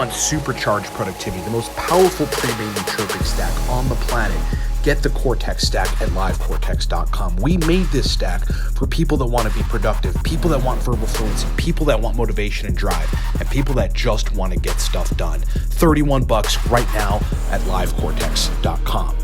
want supercharged productivity, the most powerful premium nootropic stack on the planet, get the Cortex stack at livecortex.com. We made this stack for people that want to be productive, people that want verbal fluency, people that want motivation and drive, and people that just want to get stuff done. $31 right now at livecortex.com.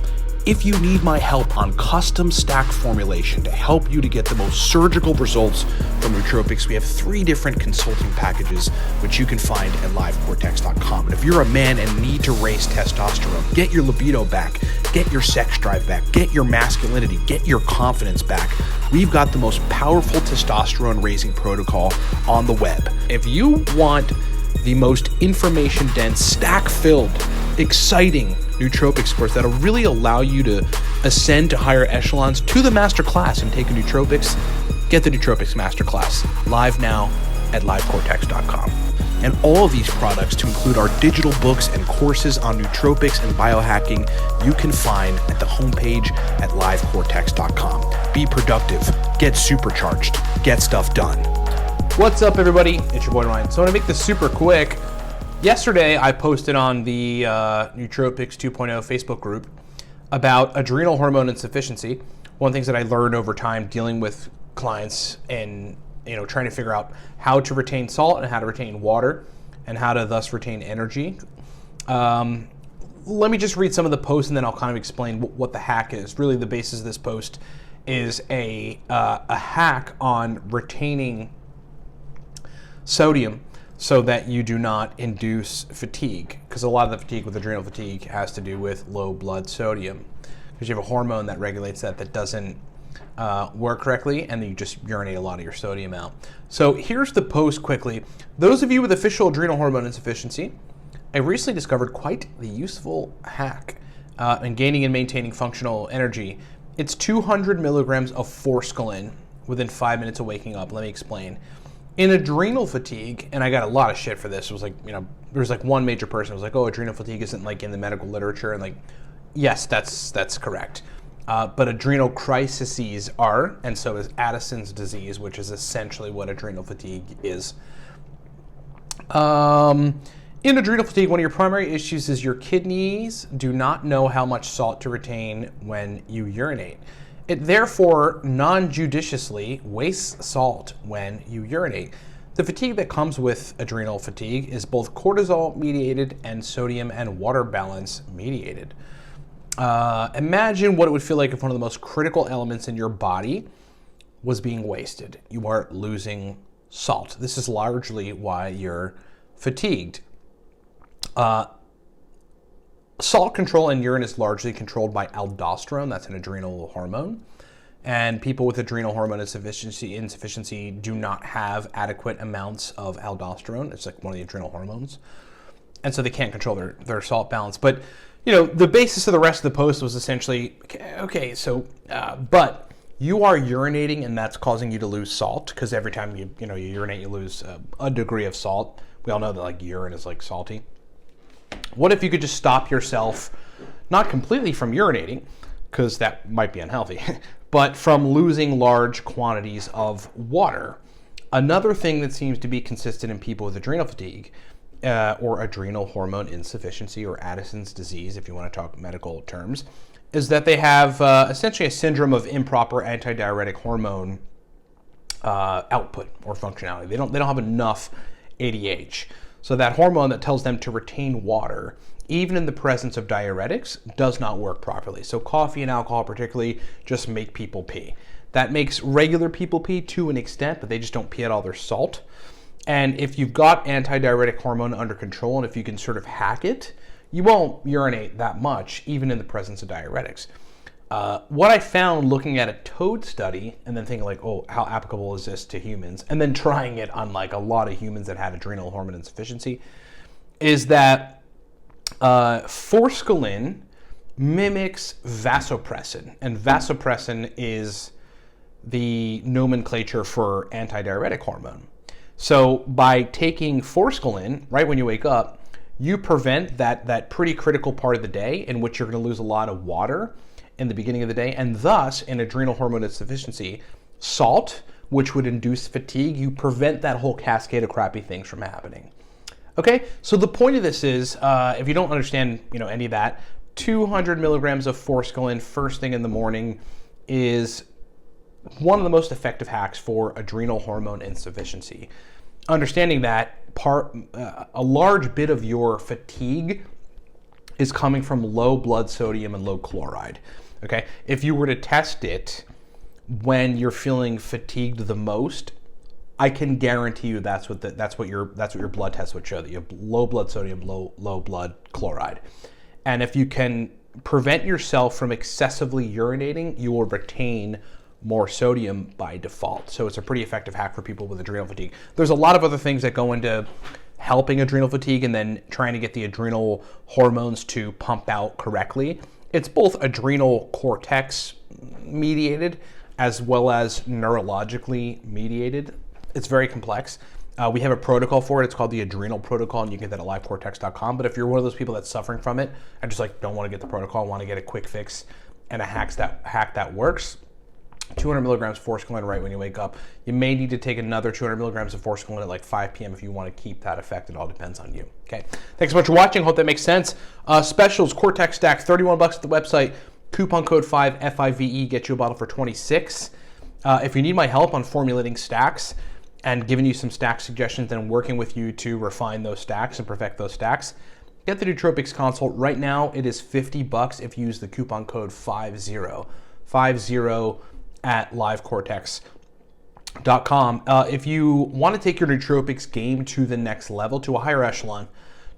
If you need my help on custom stack formulation to help you to get the most surgical results from nootropics, we have 3 different consulting packages which you can find at livecortex.com. And if you're a man and need to raise testosterone, get your libido back, get your sex drive back, get your masculinity, get your confidence back, we've got the most powerful testosterone raising protocol on the web. If you want the most information-dense, stack-filled, exciting Nootropics course that'll really allow you to ascend to higher echelons to the master class and take a Nootropics, get the Nootropics Masterclass live now at livecortex.com. And all of these products, to include our digital books and courses on nootropics and biohacking, you can find at the homepage at livecortex.com. Be productive, get supercharged, get stuff done. What's up, everybody? It's your boy Ryan. So I want to make this super quick. Yesterday, I posted on the Nootropics 2.0 Facebook group about adrenal hormone insufficiency. One of the things that I learned over time dealing with clients and trying to figure out how to retain salt and how to retain water and how to thus retain energy. Let me just read some of the posts and then I'll kind of explain what the hack is. Really, the basis of this post is a hack on retaining sodium so that you do not induce fatigue, because a lot of the fatigue with adrenal fatigue has to do with low blood sodium, because you have a hormone that regulates that doesn't work correctly, and then you just urinate a lot of your sodium out. So here's the post quickly. Those of you with official adrenal hormone insufficiency, I recently discovered quite the useful hack in gaining and maintaining functional energy. It's 200 milligrams of forskolin within 5 minutes of waking up. Let me explain. In adrenal fatigue, and I got a lot of shit for this. It was like, there was like one major person who was like, oh, adrenal fatigue isn't like in the medical literature. And like, yes, that's correct. But adrenal crises are, and so is Addison's disease, which is essentially what adrenal fatigue is. In adrenal fatigue, one of your primary issues is your kidneys do not know how much salt to retain when you urinate. It therefore non-judiciously wastes salt when you urinate. The fatigue that comes with adrenal fatigue is both cortisol mediated and sodium and water balance mediated. Imagine what it would feel like if one of the most critical elements in your body was being wasted. You are losing salt. This is largely why you're fatigued. Salt control in urine is largely controlled by aldosterone. That's an adrenal hormone. And people with adrenal hormone insufficiency do not have adequate amounts of aldosterone. It's like one of the adrenal hormones. And so they can't control their salt balance. But, the basis of the rest of the post was essentially, but you are urinating and that's causing you to lose salt, because every time you urinate, you lose a degree of salt. We all know that like urine is like salty. What if you could just stop yourself, not completely from urinating, because that might be unhealthy, but from losing large quantities of water? Another thing that seems to be consistent in people with adrenal fatigue or adrenal hormone insufficiency, or Addison's disease, if you want to talk medical terms, is that they have essentially a syndrome of improper antidiuretic hormone output or functionality. They don't have enough ADH. So that hormone that tells them to retain water, even in the presence of diuretics, does not work properly. So coffee and alcohol particularly just make people pee. That makes regular people pee to an extent, but they just don't pee at all their salt. And if you've got antidiuretic hormone under control, and if you can sort of hack it, you won't urinate that much, even in the presence of diuretics. What I found looking at a toad study and then thinking like, oh, how applicable is this to humans? And then trying it on like a lot of humans that had adrenal hormone insufficiency, is that forskolin mimics vasopressin. And vasopressin is the nomenclature for antidiuretic hormone. So by taking forskolin right when you wake up, you prevent that pretty critical part of the day in which you're going to lose a lot of water in the beginning of the day, and thus in adrenal hormone insufficiency, salt, which would induce fatigue, you prevent that whole cascade of crappy things from happening. Okay, so the point of this is, if you don't understand, any of that, 200 milligrams of forskolin first thing in the morning is one of the most effective hacks for adrenal hormone insufficiency. Understanding that a large bit of your fatigue is coming from low blood sodium and low chloride. Okay, if you were to test it when you're feeling fatigued the most, I can guarantee you that's what your blood test would show, that you have low blood sodium, low blood chloride. And if you can prevent yourself from excessively urinating, you will retain more sodium by default. So it's a pretty effective hack for people with adrenal fatigue. There's a lot of other things that go into helping adrenal fatigue and then trying to get the adrenal hormones to pump out correctly. It's both adrenal cortex mediated as well as neurologically mediated. It's very complex. We have a protocol for it. It's called the Adrenal Protocol, and you can get that at livecortex.com. But if you're one of those people that's suffering from it, I just don't want to get the protocol, want to get a quick fix and a hack that works, 200 milligrams forskolin right when you wake up. You may need to take another 200 milligrams of forskolin at like 5 p.m. if you want to keep that effect. It all depends on you. Okay. Thanks so much for watching. Hope that makes sense. Specials, Cortex Stack, $31 at the website. Coupon code 5FIVE gets you a bottle for $26. If you need my help on formulating stacks and giving you some stack suggestions and working with you to refine those stacks and perfect those stacks, get the Nootropics consult. Right now, it is $50 if you use the coupon code 50 at livecortex.com. If you want to take your nootropics game to the next level, to a higher echelon,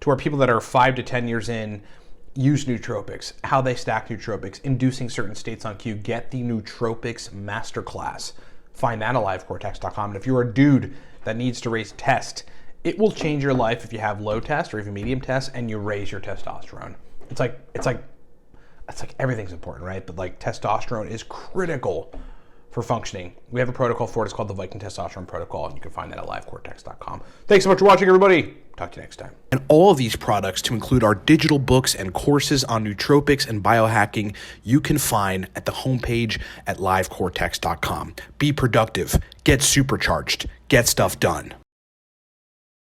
to where people that are 5 to 10 years in use nootropics, how they stack nootropics, inducing certain states on cue, get the Nootropics Masterclass. Find that at livecortex.com. And if you're a dude that needs to raise test, it will change your life if you have low test or even medium test and you raise your testosterone. It's like everything's important, right? But like testosterone is critical for functioning. We have a protocol for it. It's called the Viking Testosterone Protocol, and you can find that at livecortex.com. Thanks so much for watching, everybody. Talk to you next time. And all of these products, to include our digital books and courses on nootropics and biohacking, you can find at the homepage at livecortex.com. Be productive, get supercharged, get stuff done.